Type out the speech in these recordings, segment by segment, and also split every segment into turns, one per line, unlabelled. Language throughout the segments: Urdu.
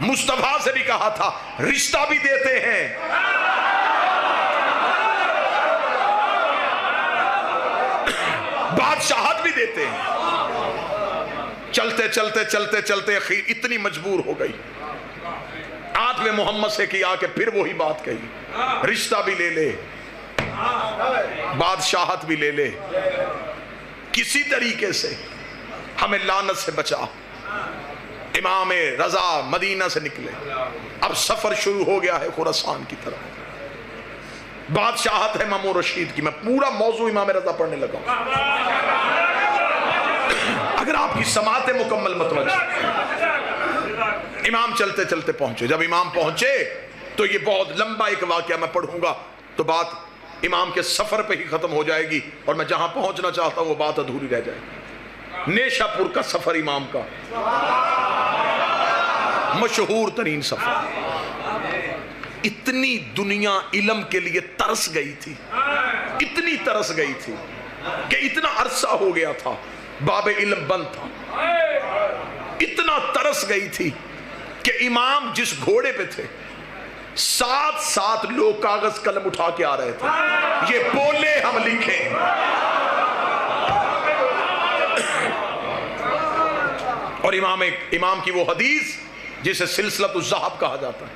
مصطفیٰ سے بھی کہا تھا رشتہ بھی دیتے ہیں، بادشاہت بھی دیتے ہیں۔ چلتے چلتے چلتے چلتے اخیر اتنی مجبور ہو گئی، آٹھویں محمد سے کیا کہ پھر وہی بات کہی، رشتہ بھی لے لے، بادشاہت بھی لے لے، کسی طریقے سے ہمیں لعنت سے بچا۔ امام رضا مدینہ سے نکلے، اب سفر شروع ہو گیا ہے خراسان کی طرف، بادشاہت ہے مامون رشید کی۔ میں پورا موضوع امام رضا پڑھنے لگا ہوں، اگر آپ کی سماعت مکمل متوجہ۔ امام چلتے چلتے پہنچے، جب امام پہنچے تو یہ بہت لمبا ایک واقعہ میں پڑھوں گا تو بات امام کے سفر پہ ہی ختم ہو جائے گی، اور میں جہاں پہنچنا چاہتا ہوں وہ بات ادھوری رہ جائے گی۔ نیشہ پور کا سفر امام کا مشہور ترین سفر، اتنی دنیا علم کے لیے ترس گئی تھی، اتنی ترس گئی تھی کہ اتنا عرصہ ہو گیا تھا باب علم بند تھا، اتنا ترس گئی تھی کہ امام جس گھوڑے پہ تھے ساتھ ساتھ لوگ کاغذ قلم اٹھا کے آ رہے تھے، یہ بولے ہم لکھیں۔ اور امام کی وہ حدیث جسے سلسلۃ الذہب کہا جاتا ہے،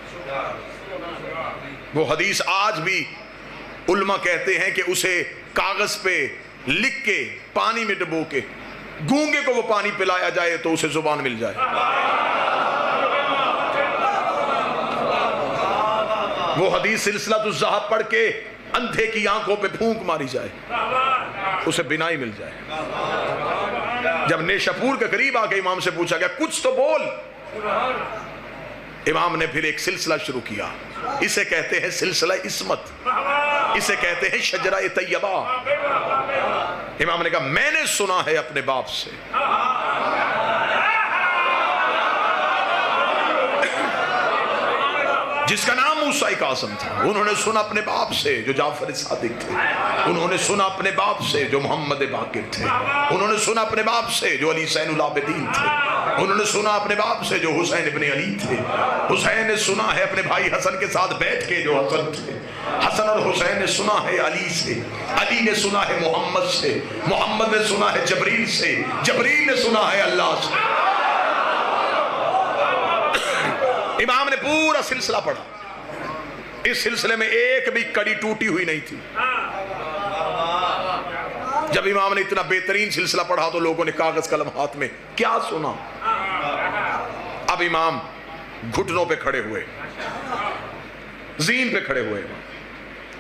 وہ حدیث آج بھی علماء کہتے ہیں کہ اسے کاغذ پہ لکھ کے پانی میں ڈبو کے گونگے کو وہ پانی پلایا جائے تو اسے زبان مل جائے۔ وہ حدیث سلسلۃ الذہب پڑھ کے اندھے کی آنکھوں پہ پھونک ماری جائے اسے بینائی مل جائے۔ جب نیشہ پور کے قریب آ کے امام سے پوچھا گیا کچھ تو بول، امام نے پھر ایک سلسلہ شروع کیا، اسے کہتے ہیں سلسلہ عصمت، اسے کہتے ہیں شجرہ طیبہ۔ امام نے کہا میں نے سنا ہے اپنے باپ سے، جس کا نام موسیٰ کاظم تھا، انہوں نے سنا اپنے باپ سے جو جعفر صادق تھے، انہوں نے سنا اپنے باپ سے جو محمد باقر تھے، انہوں نے سنا اپنے باپ سے جو علی زین العابدین تھے، انہوں نے سنا اپنے باپ سے جو حسین ابن علی تھے، حسین نے سنا ہے اپنے بھائی حسن کے ساتھ بیٹھ کے جو حسن تھے، حسن اور حسین نے سنا ہے علی سے، علی نے سنا ہے محمد سے، محمد نے سنا ہے جبریل سے، جبریل نے سنا ہے اللہ سے۔ امام نے پورا سلسلہ پڑھا، اس سلسلے میں ایک بھی کڑی ٹوٹی ہوئی نہیں تھی۔ جب امام نے اتنا بہترین سلسلہ پڑھا تو لوگوں نے کاغذ قلم ہاتھ میں کیا سنا۔ اب امام گھٹنوں پہ کھڑے ہوئے، زین پہ کھڑے ہوئے،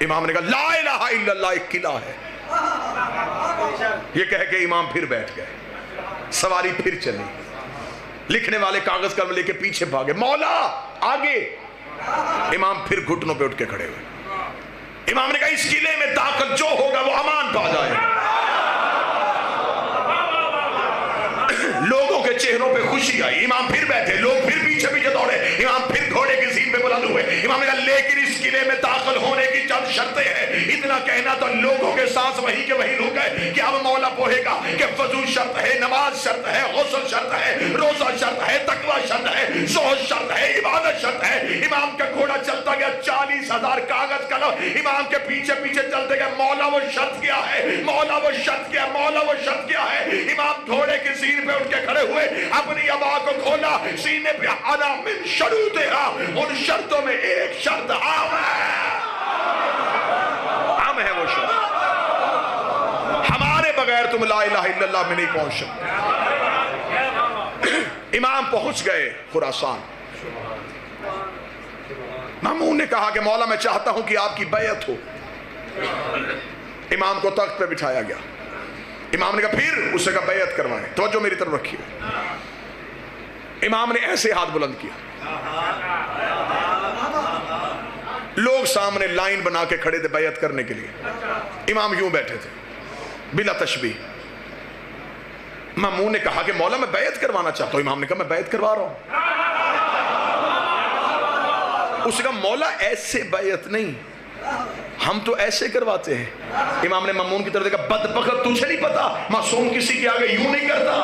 امام نے کہا لا الہ الا اللہ ایک قلعہ ہے، یہ کہہ کے امام پھر بیٹھ گئے، سواری پھر چلی، لکھنے والے کاغذ قلم لے کے پیچھے بھاگے، مولا آگے۔ امام پھر گھٹنوں پہ اٹھ کے کھڑے ہوئے، امام نے کہا اس قلعے میں داخل جو ہوگا وہ امان پا جائے۔ لوگوں کے چہروں پہ خوشی آئی، امام پھر بیٹھے، لوگ پھر پیچھے پیچھے دوڑے، امام پھر گھوڑے کی زین پہ بلند ہوئے۔ امام نے کہا لیکن اس قلعے میں داخل ہونے کی چند شرطیں ہیں۔ اتنا کہنا تو لوگوں کے سانس وہی کے وہی رک گئے کہ اب مولا پوہے گا کہ وضو شرط ہے، نماز شرط ہے، غسل شرط ہے، روزہ شرط ہے، تقوی شرط ہے، زہد شرط ہے، عبادت شرط ہے۔ امام کا گھوڑا چلتا گیا، 40,000 کاغذ قلم امام کے پیچھے پیچھے چلتے گئے۔ مولا وہ شرط کیا ہے، مولا وہ شرط کیا ہے، مولا وہ شرط کیا ہے۔ امام گھوڑے کی زین پہ اٹھ کے کھڑے ہوئے، اپنی عبا کو کھولا، سینے پہ انا من شروطہا، ان شرطوں میں ایک شرط عام ہے وہ شرط، ہمارے بغیر تم لا الہ الا اللہ میں نہیں پہنچ سکتے۔ امام پہنچ گئے خراسان، مامون نے کہا کہ مولا میں چاہتا ہوں کہ آپ کی بیعت ہو۔ امام کو تخت پہ بٹھایا گیا، امام نے کہا پھر اسے کہا بیعت کروائیں، توجہ میری طرف رکھیے۔ امام نے ایسے ہاتھ بلند کیا، لوگ سامنے لائن بنا کے کھڑے تھے بیعت کرنے کے لیے، امام یوں بیٹھے تھے بلا تشبیہ۔ مامون نے کہا کہ مولا میں بیعت کروانا چاہتا ہوں، امام نے کہا میں بیعت کروا رہا ہوں۔ اس نے کہا مولا ایسے بیعت نہیں، ہم تو ایسے کرواتے ہیں۔ امام نے مامون کی طرف دیکھا، بدبخت تجھے نہیں پتا معصوم کسی کے آگے یوں نہیں کرتا۔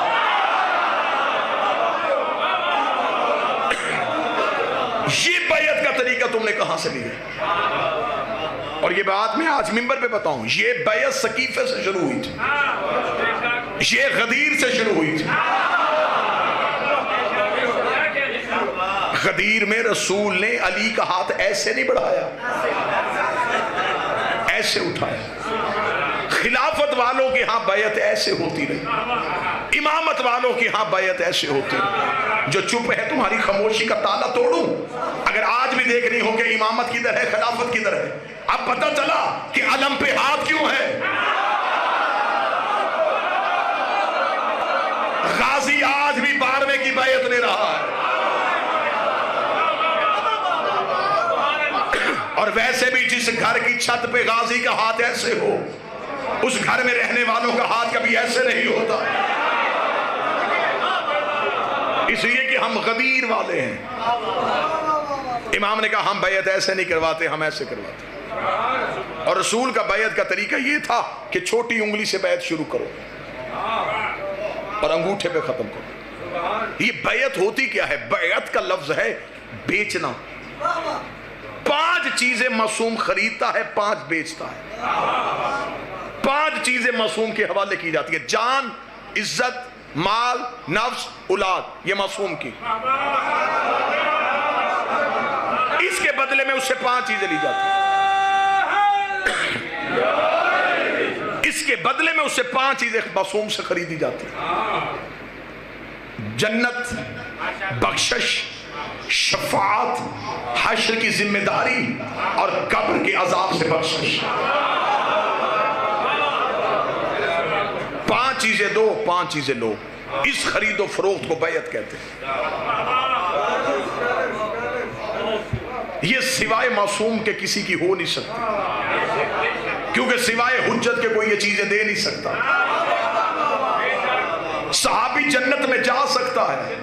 یہ بیعت کا طریقہ تم نے کہاں سے لیا؟ اور یہ بات میں آج ممبر پہ بتاؤں، یہ بیعت سقیفے سے شروع ہوئی تھی، یہ غدیر سے شروع ہوئی تھی۔ غدیر میں رسول نے علی کا ہاتھ ایسے نہیں بڑھایا، ایسے اٹھایا۔ خلافت والوں کے ہاں بیعت ایسے ہوتی رہی، امامت والوں کے ہاں بیعت ایسے ہوتی رہی۔ جو چپ ہے تمہاری خاموشی کا تالا توڑوں؟ اگر آج بھی دیکھنی ہو کہ امامت کدھر ہے، خلافت کدھر ہے، اب پتہ چلا کہ علم پہ ہاتھ کیوں ہے۔ غازی آج بھی 12ویں کی بیعت لے رہا ہے، اور ویسے بھی جس گھر کی چھت پہ غازی کا ہاتھ ایسے ہو، اس گھر میں رہنے والوں کا ہاتھ کبھی ایسے نہیں ہوتا، اس لیے کہ ہم غدیر والے ہیں۔ امام نے کہا ہم بیعت ایسے نہیں کرواتے، ہم ایسے کرواتے۔ اور رسول کا بیعت کا طریقہ یہ تھا کہ چھوٹی انگلی سے بیعت شروع کرو اور انگوٹھے پہ ختم کرو۔ یہ بیعت ہوتی کیا ہے؟ بیعت کا لفظ ہے بیچنا۔ 5 چیزیں معصوم خریدتا ہے، 5 بیچتا ہے۔ 5 چیزیں معصوم کے حوالے کی جاتی ہے: جان، عزت، مال، نفس، اولاد، یہ معصوم کی۔ اس کے بدلے میں اس سے 5 چیزیں لی جاتی ہیں۔ اس کے بدلے میں اس سے 5 چیزیں معصوم سے خریدی جاتی ہیں: جنت، بخشش، شفاعت، حشر کی ذمہ داری اور قبر کے عذاب سے بخشش۔ 5 چیزیں دو، 5 چیزیں لو۔ اس خرید و فروخت کو بیعت کہتے ہیں۔ یہ سوائے معصوم کے کسی کی ہو نہیں سکتی، کیونکہ سوائے حجت کے کوئی یہ چیزیں دے نہیں سکتا۔ صحابی جنت میں جا سکتا ہے،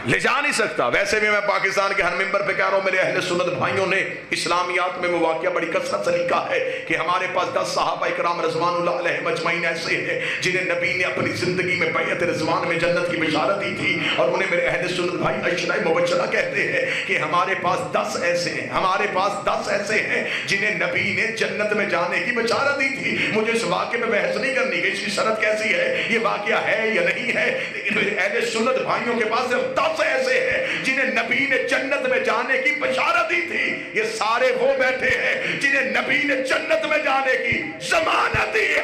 لے جا نہیں سکتا۔ ویسے بھی میں پاکستان کے ہر ممبر پہ کہہ رہا ہوں، میرے اہل سنت بھائیوں نے اسلامیات میں وہ واقعہ بڑی کثرت سے لکھا ہے کہ ہمارے پاس 10 صحابہ اکرام رضوان اللہ علیہ مجمعین ایسے ہیں جنہیں نبی نے اپنی زندگی میں بیعت رضوان میں جنت کی بشارت دی تھی، اور انہیں میرے اہل سنت بھائی عشرہ مبشرہ کہتے ہیں کہ ہمارے پاس 10 ایسے ہیں، ہمارے پاس 10 ایسے ہیں جنہیں نبی نے جنت میں جانے کی بشارت دی تھی۔ مجھے اس واقعے میں بحث نہیں کرنی کہ اس کی سند کیسی ہے، یہ واقعہ ہے یا نہیں ہے، لیکن میرے اہل سنت بھائیوں کے پاس صرف 10 ایسے ہیں جنہیں نبی نے جنت میں جانے کی بشارت دی تھی۔ یہ سارے وہ بیٹھے ہیں جنہیں نبی نے جنت میں جانے کی ضمانت دی ہے۔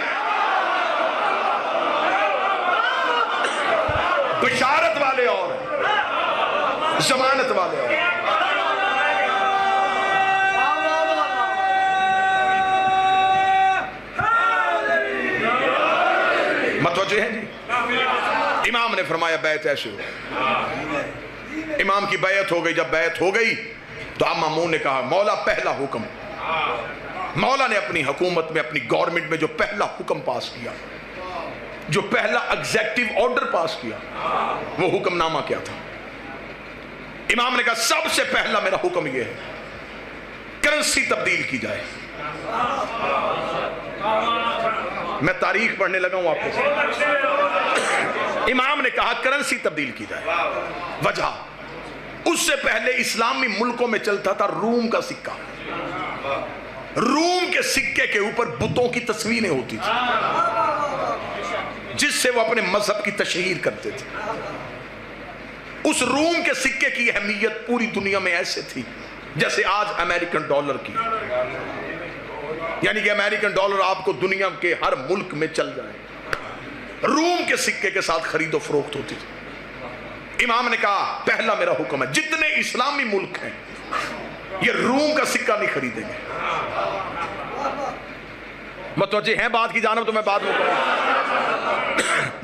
بشارت والے اور ضمانت والے اور۔ متوجہ ہیں جی؟ امام نے فرمایا بیعت ایسے ہو۔ امام کی بیعت ہو گئی۔ جب بیعت ہو گئی تو اب مامون نے کہا مولا پہلا حکم۔ مولا نے اپنی حکومت میں، اپنی گورنمنٹ میں جو پہلا حکم پاس کیا، جو پہلا ایگزیکٹو آرڈر پاس کیا، وہ حکم نامہ کیا تھا؟ امام نے کہا سب سے پہلا میرا حکم یہ ہے کرنسی تبدیل کی جائے۔ میں تاریخ پڑھنے لگا ہوں آپ کے ساتھ۔ امام نے کہا کرنسی تبدیل کی جائے۔ وجہ، اس سے پہلے اسلامی ملکوں میں چلتا تھا روم کا سکہ۔ روم کے سکے کے اوپر بتوں کی تصویریں ہوتی تھی جس سے وہ اپنے مذہب کی تشہیر کرتے تھے۔ اس روم کے سکے کی اہمیت پوری دنیا میں ایسے تھی جیسے آج امریکن ڈالر کی، یعنی کہ امریکن ڈالر آپ کو دنیا کے ہر ملک میں چل جائے۔ روم کے سکے کے ساتھ خرید و فروخت ہوتی تھی۔ امام نے کہا پہلا میرا حکم ہے جتنے اسلامی ملک ہیں یہ روم کا سکہ نہیں خریدیں گے۔ متوجہ ہیں بات کی جانب؟ تو میں بات میں کروں،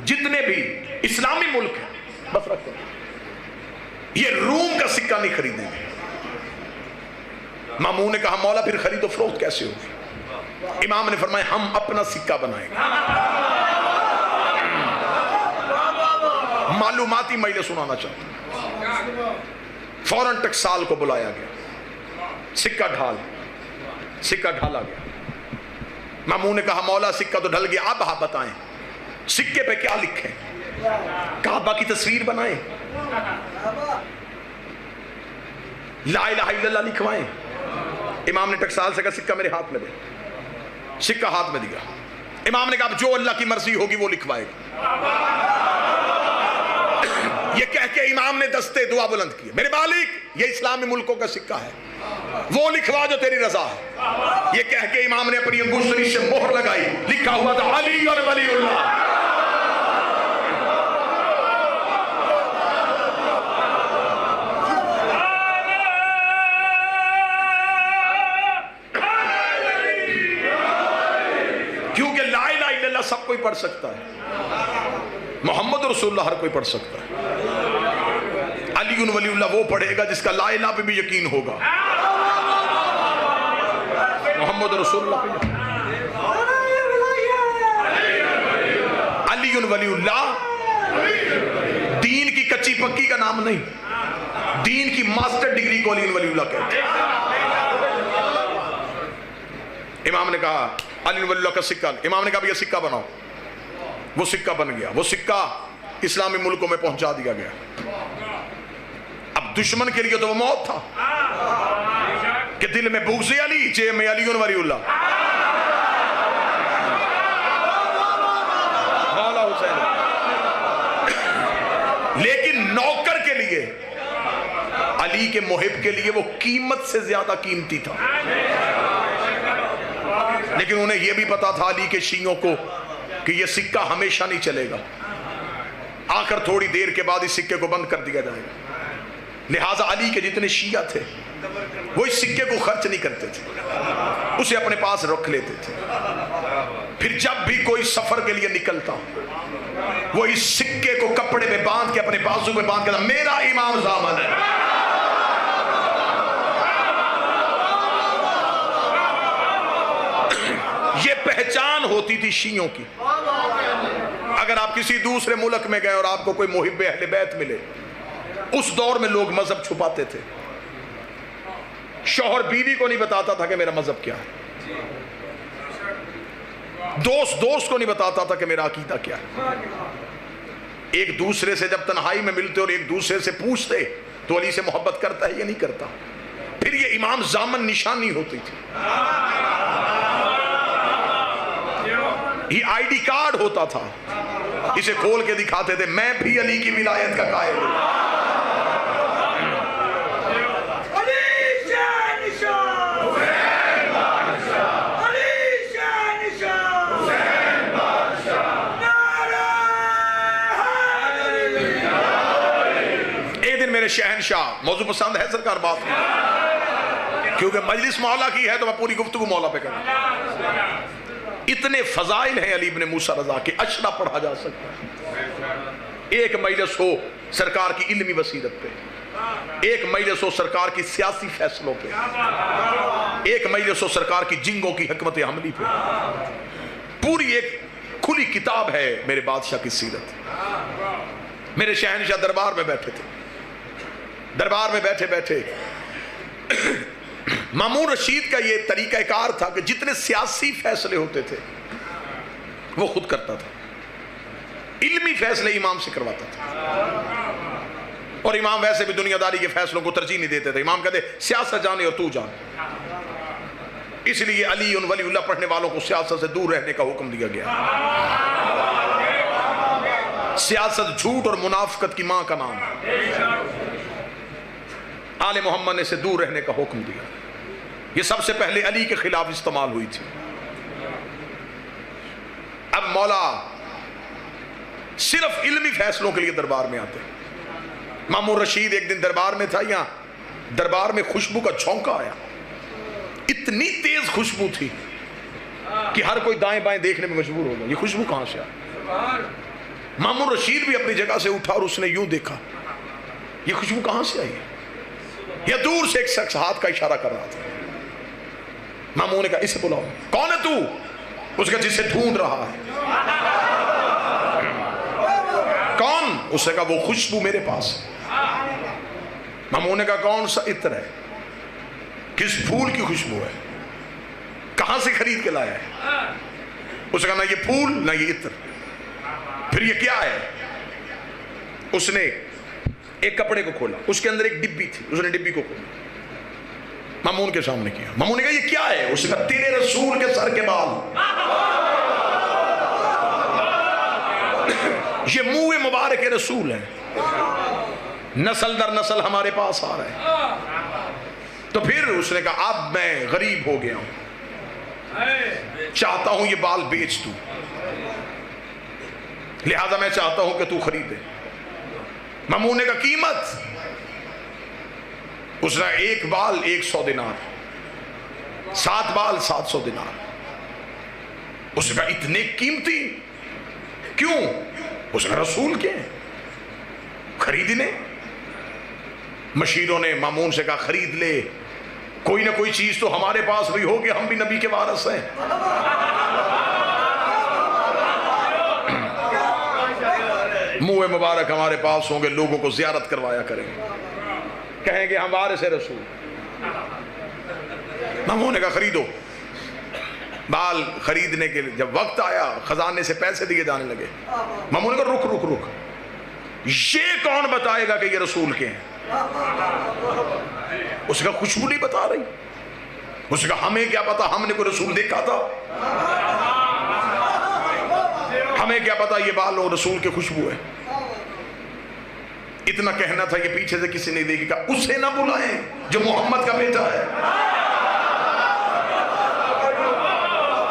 جتنے بھی اسلامی ملک ہیں بس رکھتے ہیں یہ روم کا سکہ نہیں خریدیں گے۔ مامون نے کہا مولا پھر خرید و فروخت کیسے ہوگی؟ امام نے فرمایا ہم اپنا سکہ بنائیں گے۔ معلوماتی مجلس سنانا چاہتا ہوں۔ فوراً ٹکسال کو بلایا گیا، سکہ ڈھالا گیا۔ مامون نے کہا مولا سکہ تو ڈھل گیا، اب آپ بتائیں سکے پہ کیا لکھیں؟ کہا کعبہ کی تصویر بنائیں، لا الہ الا اللہ لکھوائیں. امام نے ٹکسال سے کہا سکہ میرے ہاتھ میں دے. سکہ ہاتھ میں دیا. امام نے کہا جو اللہ کی مرضی ہوگی وہ لکھوائے گا. یہ کہہ کے امام نے دستے دعا بلند کیے، میرے مالک یہ اسلامی ملکوں کا سکہ ہے، وہ لکھوا جو تیری رضا ہے. یہ کہہ کے امام نے اپنی انگشتری سے مہر لگائی، لکھا ہوا تھا علی اور ولی اللہ. کیونکہ لا الہ الا اللہ سب کوئی پڑھ سکتا ہے، محمد رسول اللہ ہر کوئی پڑھ سکتا ہے. علی ولی اللہ وہ پڑھے گا جس کا لا الہ پہ بھی یقین ہوگا، محمد رسول اللہ پہ یقین. علی ولی اللہ دین کی کچی پکی کا نام نہیں، دین کی ماسٹر ڈگری کو علی ولی اللہ کہتے ہیں. امام نے کہا علی ولی اللہ کا سکہ، امام نے کہا یہ سکہ بناؤ. وہ سکہ بن گیا. وہ سکہ اسلامی ملکوں میں پہنچا دیا گیا. اب دشمن کے لیے تو وہ موت تھا کہ دل میں بغض علی، جے میں علی ولی اللہ. مولا حسین. لیکن نوکر کے لیے، علی کے محب کے لیے وہ قیمت سے زیادہ قیمتی تھا. لیکن انہیں یہ بھی پتا تھا علی کے شیعوں کو کہ یہ سکہ ہمیشہ نہیں چلے گا، آخر تھوڑی دیر کے بعد اس سکے کو بند کر دیا جائے گا. لہٰذا علی کے جتنے شیعہ تھے وہ اس سکے کو خرچ نہیں کرتے تھے، اسے اپنے پاس رکھ لیتے تھے. پھر جب بھی کوئی سفر کے لیے نکلتا وہ اس سکے کو کپڑے میں باندھ کے اپنے بازو میں باندھ کے میرا امام زامن ہے. یہ پہچان ہوتی تھی شیعوں کی. اگر آپ کسی دوسرے ملک میں گئے اور آپ کو کوئی محب اہل بیت ملے، اس دور میں لوگ مذہب چھپاتے تھے. شوہر بیوی کو نہیں بتاتا تھا کہ میرا مذہب کیا ہے، دوست کو نہیں بتاتا تھا کہ میرا عقیدہ کیا ہے. ایک دوسرے سے جب تنہائی میں ملتے اور ایک دوسرے سے پوچھتے تو علی سے محبت کرتا ہے یا نہیں کرتا. پھر یہ امام زامن نشانی ہوتی تھی، یہ آئی ڈی کارڈ ہوتا تھا. اسے کھول کے دکھاتے تھے میں بھی علی کی ولایت کا قائل ہوں. ایک دن میرے شہنشاہ، موضوع پسند ہے سرکار بات میں، کیونکہ مجلس مولا کی ہے تو میں پوری گفتگو مولا پہ کروں. اتنے فضائل ہیں علی ابن موسیٰ رضا کے، اشرا پڑھا جا سکتا ہے. ایک مجلس ہو سرکار کی علمی بصیرت پہ، ایک مجلس ہو سرکار کی سیاسی فیصلوں پہ، ایک مجلس ہو سرکار کی جنگوں کی حکمت عملی پہ. پوری ایک کھلی کتاب ہے میرے بادشاہ کی سیرت. میرے شہنشاہ دربار میں بیٹھے تھے. دربار میں بیٹھے بیٹھے مامون رشید کا یہ طریقہ کار تھا کہ جتنے سیاسی فیصلے ہوتے تھے وہ خود کرتا تھا، علمی فیصلے امام سے کرواتا تھا. اور امام ویسے بھی دنیا داری کے فیصلوں کو ترجیح نہیں دیتے تھے. امام کہتے سیاست جانے اور تو جان. اس لیے علی ولی اللہ پڑھنے والوں کو سیاست سے دور رہنے کا حکم دیا گیا. سیاست جھوٹ اور منافقت کی ماں کا نام ہے. آل محمد نے سے دور رہنے کا حکم دیا. یہ سب سے پہلے علی کے خلاف استعمال ہوئی تھی. اب مولا صرف علمی فیصلوں کے لیے دربار میں آتے. مامون رشید ایک دن دربار میں تھا، یہاں دربار میں خوشبو کا جھونکا آیا. اتنی تیز خوشبو تھی کہ ہر کوئی دائیں بائیں دیکھنے میں مجبور ہو گیا یہ خوشبو کہاں سے آئی. مامون رشید بھی اپنی جگہ سے اٹھا اور اس نے یوں دیکھا یہ خوشبو کہاں سے آئی ہے. یا دور سے ایک شخص ہاتھ کا اشارہ کر رہا تھا. مامون نے کہا اسے بلاؤ. کون ہے تو؟ اس کا جسے ڈھونڈ رہا ہے. کون؟ اس نے کہا وہ خوشبو میرے پاس ہے. مامون نے کہا کون سا عطر ہے؟ کس پھول کی خوشبو ہے؟ کہاں سے خرید کے لایا ہے؟ اس نے کہا نہ یہ پھول نہ یہ عطر. پھر یہ کیا ہے؟ اس نے ایک کپڑے کو کھولا، اس کے اندر ایک ڈبی تھی، اس نے ڈبی کو کھولا، مامون کے سامنے کیا۔ مامون نے کہا یہ کیا ہے؟ اس نے کہا تیرے رسول کے سر کے بال، یہ منہ مبارک رسول ہے، نسل در نسل ہمارے پاس آ رہا ہے۔ تو پھر اس نے کہا اب میں غریب ہو گیا ہوں، چاہتا ہوں یہ بال بیچ دوں، لہذا میں چاہتا ہوں کہ تو خریدے۔ مامون نے کہا قیمت؟ اس نے ایک بال 100 دینار، 7 بال 700 دینار۔ اس نے کہا اتنے قیمتی کیوں؟ اس نے رسول کے خریدنے۔ مشیروں نے مامون سے کہا خرید لے، کوئی نہ کوئی چیز تو ہمارے پاس بھی ہوگی، ہم بھی نبی کے وارث ہیں۔ منہ مبارک ہمارے پاس ہوں گے، لوگوں کو زیارت کروایا کریں گے، کہیں گے ہم وارث رسول۔ مامون نے کہا خریدو۔ بال خریدنے کے جب وقت آیا، خزانے سے پیسے دیے جانے لگے۔ مامون نے کہا رک رک رک، یہ کون بتائے گا کہ یہ رسول کے ہیں؟ اس کا خوشبو نہیں بتا رہی۔ اس نے کہا ہمیں کیا پتا، ہم نے کوئی رسول دیکھا تھا؟ ہمیں کیا پتا یہ بال اور رسول کے خوشبو ہے۔ اتنا کہنا تھا، یہ پیچھے سے کسی نے دیکھی، کہا اسے نہ بلائیں جو محمد کا بیٹا ہے۔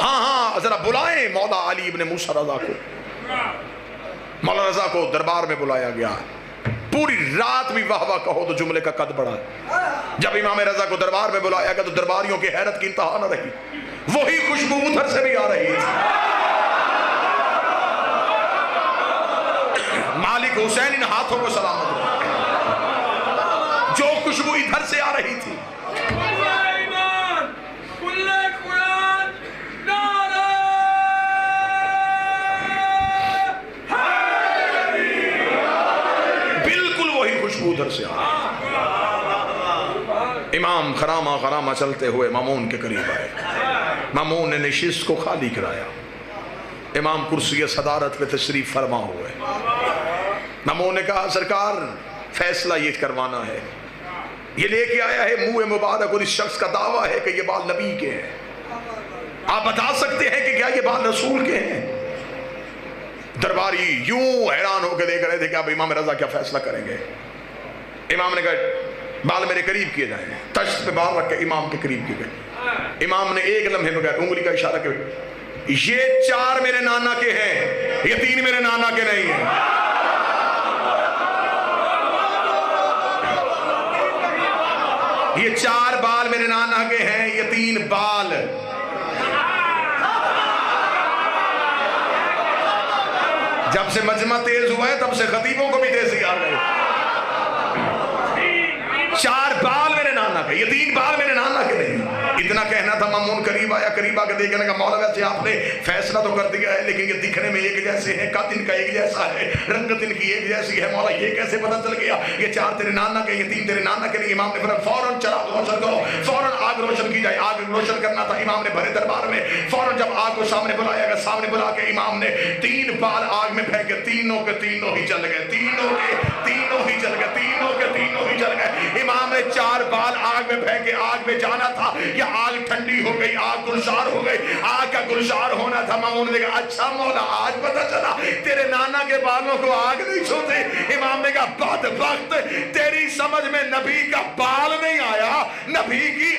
ہاں ہاں ذرا بلائیں مولا علی ابن موسیٰ رضا کو۔ مولا رضا کو دربار میں بلایا گیا، پوری رات بھی واہ واہ کہو تو جملے کا قد بڑھا۔ جب امام رضا کو دربار میں بلایا گیا تو درباریوں کی حیرت کی انتہا نہ رہی، وہی خوشبو ادھر سے بھی آ رہی تھی۔ مالک حسین ان ہاتھوں کو سلامت رہا، جو خوشبو ادھر سے آ رہی تھی۔ بالکل وہی خوشبو ادھر سے آ رہی تھی۔ امام خرامہ خرامہ چلتے ہوئے مامون کے قریب آئے، مامون نے نشست کو خالی کرایا، امام کرسی صدارت پہ تشریف فرما ہوئے۔ مامون نے کہا سرکار فیصلہ یہ کروانا ہے، یہ لے کے آیا ہے منہ مبارک اور اس شخص کا دعویٰ ہے کہ یہ بال نبی کے ہیں، آپ بتا سکتے ہیں کہ کیا یہ بال رسول کے ہیں؟ درباری یوں حیران ہو کے دیکھ رہے تھے کہ اب امام رضا کیا فیصلہ کریں گے۔ امام نے کہا بال میرے قریب کیے جائیں، تشت پہ بال رکھ کے امام کے قریب کیے گئے۔ امام نے ایک لمحے بغیر انگلی کا اشارہ کیا، یہ 4 میرے نانا کے ہیں، یہ 3 میرے نانا کے نہیں ہیں۔ یہ 4 بال میرے نانا کے ہیں، یہ 3 بال۔ جب سے مجمع تیز ہوا ہے تب سے خطیبوں کو بھی تیزی آ گئی۔ 4 بال میرے نانا کے، یہ 3 بال میرے نانا کے نہیں۔ اتنا کہنا تھا، مامون قریب آیا، قریب آ کے دیکھنے کا مولا ویسے آپ نے فیصلہ تو کر دیا ہے لیکن یہ دکھنے میں ایک جیسے ہیں، قد ان کا ایک جیسا ہے، رنگت ان کی ایک جیسی ہے، مولا یہ کیسے پتہ چل گیا یہ 4 تیرے نانا کے، یہ 3 تیرے نانا کے نہیں؟ امام نے فرمایا فوراً چراغ روشن کرو، فوراً آگ روشن کی جائے۔ آگ روشن کرنا تھا، امام نے بھرے دربار میں فوراً جب آگ کو سامنے بلایا گیا، سامنے بلا کے امام نے 3 بال آگ میں پھینکے، تینوں کے تینوں ہی جل گئے، تینوں کے تینوں ہی جل گئے، تینوں کے تینوں ہی جل گئے۔ امام نے 4 بال آگ میں پھینکے، آگ میں جانا تھا، یہ آگ ٹھنڈی ہو گئی، آگ گلزار ہو گئی، آگ کا گلزار ہونا تھا۔ مامون نے کہا اچھا مولا آج پتہ چلا تیرے نانا کے بالوں کو آگ نہیں چھوتے۔ امام نے کہا بدبخت، تیری سمجھ میں نبی کا بال نہیں آیا، نبی کی